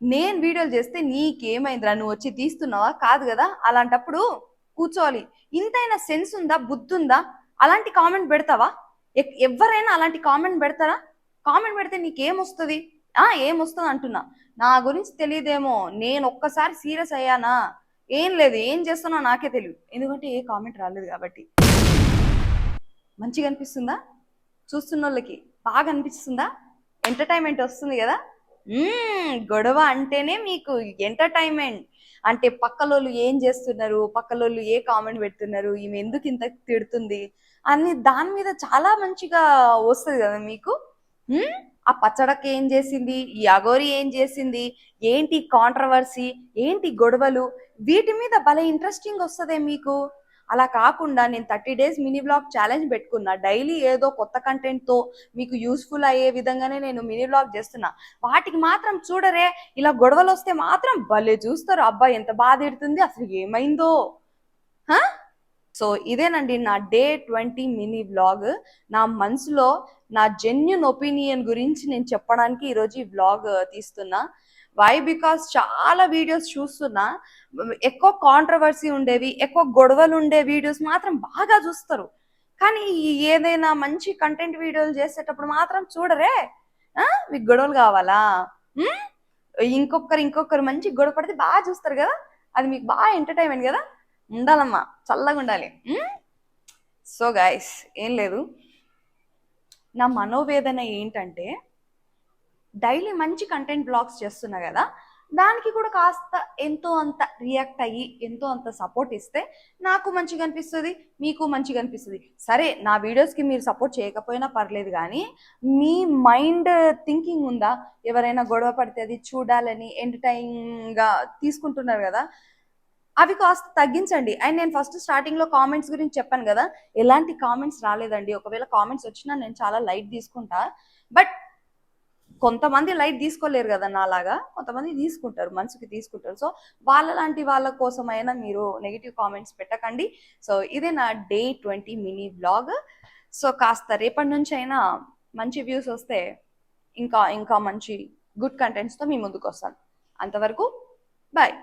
నేను వీడియోలు చేస్తే నీకేమైందిరా, నువ్వు వచ్చి తీస్తున్నావా? కాదు కదా. అలాంటప్పుడు కూర్చోవాలి. ఇంతైనా సెన్స్ ఉందా, బుద్ధి ఉందా? అలాంటి కామెంట్ పెడతావా? ఎవరైనా అలాంటి కామెంట్ పెడతారా? కామెంట్ పెడితే నీకేమొస్తుంది? ఏమొస్తుంది అంటున్నా. నా గురించి తెలియదేమో, నేను ఒక్కసారి సీరియస్ అయ్యానా, ఏం లేదు, ఏం చేస్తున్నా నాకే తెలియదు, ఎందుకంటే ఏ కామెంట్ రాలేదు కాబట్టి. మంచిగా అనిపిస్తుందా? చూస్తున్న వాళ్ళకి బాగా అనిపిస్తుందా? ఎంటర్టైన్మెంట్ వస్తుంది కదా. గొడవ అంటేనే మీకు ఎంటర్టైన్మెంట్. అంటే పక్కలోళ్ళు ఏం చేస్తున్నారు, పక్కలోళ్ళు ఏ కామెంట్ పెడుతున్నారు, ఈమె ఎందుకు ఇంత తిడుతుంది అని దాని మీద చాలా మంచిగా వస్తుంది కదా మీకు. ఆ పచ్చడక్క ఏం చేసింది, ఈ అగోరి ఏం చేసింది, ఏంటి కాంట్రవర్సీ, ఏంటి గొడవలు, వీటి మీద భలే ఇంట్రెస్టింగ్ వస్తుంది మీకు. అలా కాకుండా నేను 30 days మినీ బ్లాగ్ ఛాలెంజ్ పెట్టుకున్నా. డైలీ ఏదో కొత్త కంటెంట్తో మీకు యూస్ఫుల్ అయ్యే విధంగానే నేను మినీ బ్లాగ్ చేస్తున్నా. వాటికి మాత్రం చూడరే, ఇలా గొడవలు వస్తే మాత్రం భలే చూస్తారు. అబ్బాయి ఎంత బాధ ఎడుతుంది, అసలు ఏమైందో. సో ఇదేనండి నా డే 20 మినీ వ్లాగ్. నా మనసులో నా జెన్యున్ ఒపీనియన్ గురించి నేను చెప్పడానికి ఈరోజు ఈ వ్లాగ్ తీస్తున్నా. వై బికాస్ చాలా వీడియోస్ చూస్తున్నా, ఎక్కువ కాంట్రవర్సీ ఉండేవి, ఎక్కువ గొడవలు ఉండే వీడియోస్ మాత్రం బాగా చూస్తారు. కానీ ఏదైనా మంచి కంటెంట్ వీడియోలు చేసేటప్పుడు మాత్రం చూడరే. మీకు గొడవలు కావాలా? ఇంకొకరు మంచి గొడవ పడితే బాగా చూస్తారు కదా, అది మీకు బాగా ఎంటర్టైన్మెంట్ కదా. ఉండాలమ్మా, చల్లగా ఉండాలి. సో గైస్, ఏం లేదు, నా మనోవేదన ఏంటంటే డైలీ మంచి కంటెంట్ బ్లాగ్స్ చేస్తున్నా కదా, దానికి కూడా కాస్త ఎంతో అంత రియాక్ట్ అయ్యి ఎంతో అంత సపోర్ట్ ఇస్తే నాకు మంచిగా అనిపిస్తుంది, మీకు మంచిగా అనిపిస్తుంది. సరే, నా వీడియోస్కి మీరు సపోర్ట్ చేయకపోయినా పర్లేదు, కానీ మీ మైండ్ థింకింగ్ ఉందా? ఎవరైనా గొడవ పడితే అది చూడాలని ఎంటర్టైన్గా తీసుకుంటున్నారు కదా, అవి కాస్త తగ్గించండి. అండ్ నేను ఫస్ట్ స్టార్టింగ్లో కామెంట్స్ గురించి చెప్పాను కదా, ఎలాంటి కామెంట్స్ రాలేదండి. ఒకవేళ కామెంట్స్ వచ్చినా నేను చాలా లైట్ తీసుకుంటా. బట్ కొంతమంది లైట్ తీసుకోలేరు కదా నాలాగా, కొంతమంది తీసుకుంటారు, మనసుకి తీసుకుంటారు. సో వాళ్ళ కోసమైనా మీరు నెగిటివ్ కామెంట్స్ పెట్టకండి. సో ఇదే నా డే 20 మినీ బ్లాగ్. సో కాస్త రేపటి నుంచి అయినా మంచి వ్యూస్ వస్తే ఇంకా ఇంకా మంచి గుడ్ కంటెంట్స్తో మీ ముందుకు వస్తాను. అంతవరకు బాయ్.